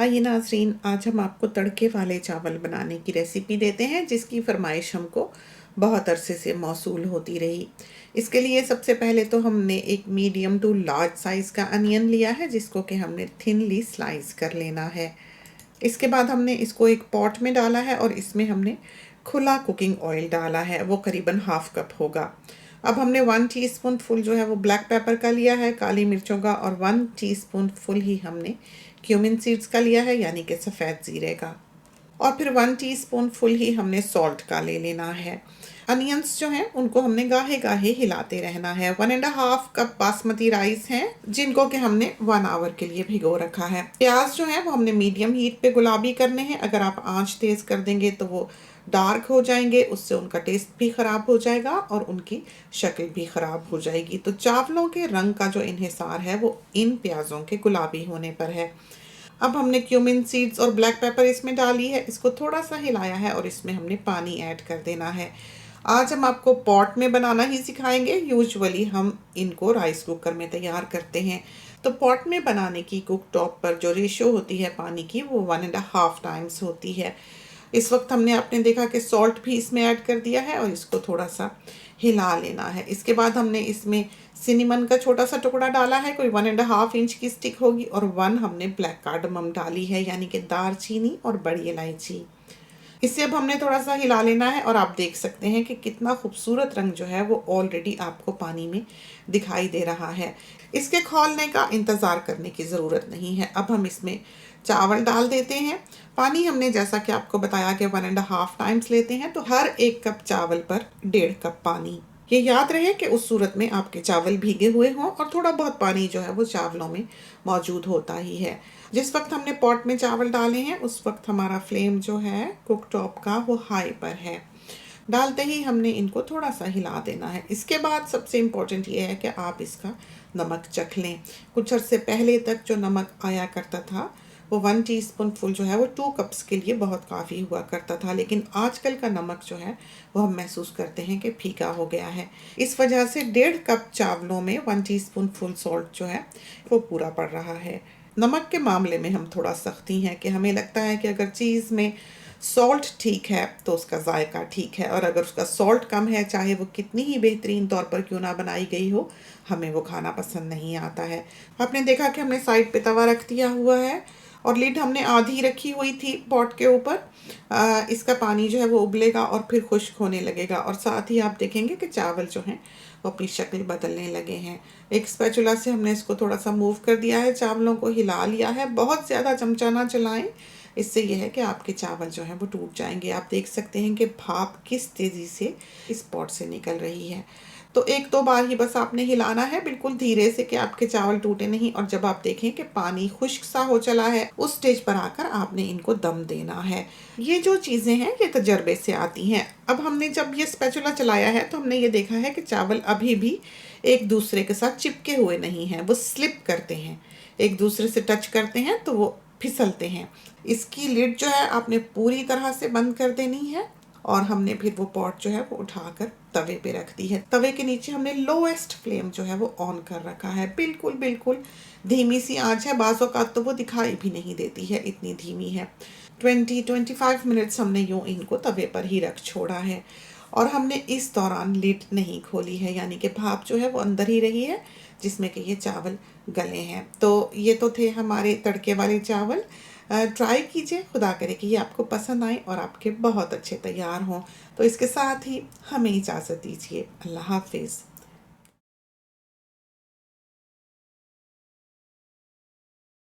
आइए नाज़रीन, आज हम आपको तड़के वाले चावल बनाने की रेसिपी देते हैं जिसकी फरमाइश हमको बहुत अरसे से मौसूल होती रही। इसके लिए सबसे पहले तो हमने एक मीडियम टू लार्ज साइज़ का अनियन लिया है जिसको कि हमने थिनली स्लाइस कर लेना है। इसके बाद हमने इसको एक पॉट में डाला है और इसमें हमने खुला कुकिंग ऑयल डाला है, वो करीबन हाफ कप होगा। अब हमने 1 टीस्पून फुल जो है वो ब्लैक पेपर का लिया है, काली मिर्चों का, और 1 टीस्पून फुल ही हमने क्यूमिन सीड्स का लिया है यानी कि सफ़ेद ज़ीरे का, और फिर 1 टीस्पून फुल ही हमने सॉल्ट का ले लेना है। अनियंस जो हैं उनको हमने गाहे गाहे हिलाते रहना है। 1.5 कप बासमती राइस हैं जिनको कि हमने 1 आवर के लिए भिगो रखा है। प्याज जो है वो हमने मीडियम हीट पे गुलाबी करने हैं। अगर आप आंच तेज़ कर देंगे तो वो डार्क हो जाएंगे, उससे उनका टेस्ट भी ख़राब हो जाएगा और उनकी शक्ल भी ख़राब हो जाएगी। तो चावलों के रंग का जो इन्हिसार है वो इन प्याज़ों के गुलाबी होने पर है। अब हमने क्यूमिन सीड्स और ब्लैक पेपर इसमें डाली है, इसको थोड़ा सा हिलाया है और इसमें हमने पानी ऐड कर देना है। आज हम आपको पॉट में बनाना ही सिखाएंगे। यूजुअली हम इनको राइस कुकर में तैयार करते हैं। तो पॉट में बनाने की कुक टॉप पर जो रेशियो होती है पानी की वो 1.5 टाइम्स होती है। इस वक्त हमने आपने देखा कि सॉल्ट भी इसमें ऐड कर दिया है और इसको थोड़ा सा हिला लेना है। इसके बाद हमने इसमें सिनेमन का छोटा सा टुकड़ा डाला है, कोई 1.5 इंच की स्टिक होगी, और 1 हमने ब्लैक कार्डमम डाली है यानी कि दालचीनी और बड़ी इलायची। इसे अब हमने थोड़ा सा हिला लेना है और आप देख सकते हैं कि कितना खूबसूरत रंग जो है वो ऑलरेडी आपको पानी में दिखाई दे रहा है। इसके खौलने का इंतज़ार करने की ज़रूरत नहीं है। अब हम इसमें चावल डाल देते हैं। पानी हमने जैसा कि आपको बताया कि 1.5 टाइम्स लेते हैं, तो हर 1 कप चावल पर 1.5 कप पानी। ये याद रहे कि उस सूरत में आपके चावल भीगे हुए हों और थोड़ा बहुत पानी जो है वो चावलों में मौजूद होता ही है। जिस वक्त हमने पॉट में चावल डाले हैं उस वक्त हमारा फ्लेम जो है कुक टॉप का वो हाई पर है। डालते ही हमने इनको थोड़ा सा हिला देना है। इसके बाद सबसे इम्पोर्टेंट ये है कि आप इसका नमक चख लें। कुछ अर्से पहले तक जो नमक आया करता था वो 1 टीस्पून फुल जो है वो 2 कप्स के लिए बहुत काफ़ी हुआ करता था, लेकिन आजकल का नमक जो है वो हम महसूस करते हैं कि फीका हो गया है। इस वजह से 1.5 कप चावलों में 1 टीस्पून फुल सॉल्ट जो है वो पूरा पड़ रहा है। नमक के मामले में हम थोड़ा सख्ती हैं कि हमें लगता है कि अगर चीज़ में सॉल्ट ठीक है तो उसका जायका ठीक है, और अगर उसका सॉल्ट कम है, चाहे वो कितनी ही बेहतरीन तौर पर क्यों ना बनाई गई हो, हमें वो खाना पसंद नहीं आता है। आपने देखा कि हमने साइड पे तवा रख दिया हुआ है और लिड हमने आधी रखी हुई थी पॉट के ऊपर। इसका पानी जो है वो उबलेगा और फिर खुश्क होने लगेगा, और साथ ही आप देखेंगे कि चावल जो हैं वो अपनी शक्ल बदलने लगे हैं। एक स्पैचुला से हमने इसको थोड़ा सा मूव कर दिया है, चावलों को हिला लिया है। बहुत ज़्यादा चमचा ना चलाएं, इससे यह है कि आपके चावल जो हैं वो टूट जाएंगे। आप देख सकते हैं कि भाप किस तेज़ी से इस पॉट से निकल रही है। तो 1-2 बार ही बस आपने हिलाना है बिल्कुल धीरे से कि आपके चावल टूटे नहीं, और जब आप देखें कि पानी खुश्क सा हो चला है उस स्टेज पर आकर आपने इनको दम देना है। ये जो चीज़ें हैं ये तजर्बे से आती हैं। अब हमने जब ये स्पैचुला चलाया है तो हमने ये देखा है कि चावल अभी भी एक दूसरे के साथ चिपके हुए नहीं हैं, वो स्लिप करते हैं, एक दूसरे से टच करते हैं तो वो फिसलते हैं। इसकी लिड जो है आपने पूरी तरह से बंद कर देनी है, और हमने फिर वो पॉट जो है वो उठाकर तवे पे रख दी है। तवे के नीचे हमने लोएस्ट फ्लेम जो है वो ऑन कर रखा है। बिल्कुल बिल्कुल धीमी सी आंच है, बाज़ औक़ात तो वो दिखाई भी नहीं देती है, इतनी धीमी है। 20-25 मिनट्स हमने यूँ इनको तवे पर ही रख छोड़ा है, और हमने इस दौरान लिड नहीं खोली है, यानी कि भाप जो है वो अंदर ही रही है जिसमें कि ये चावल गले हैं। तो ये तो थे हमारे तड़के वाले चावल। ट्राई कीजिए, खुदा करे कि ये आपको पसंद आए और आपके बहुत अच्छे तैयार हों। तो इसके साथ ही हमें इजाज़त दीजिए। अल्लाह हाफ़िज़।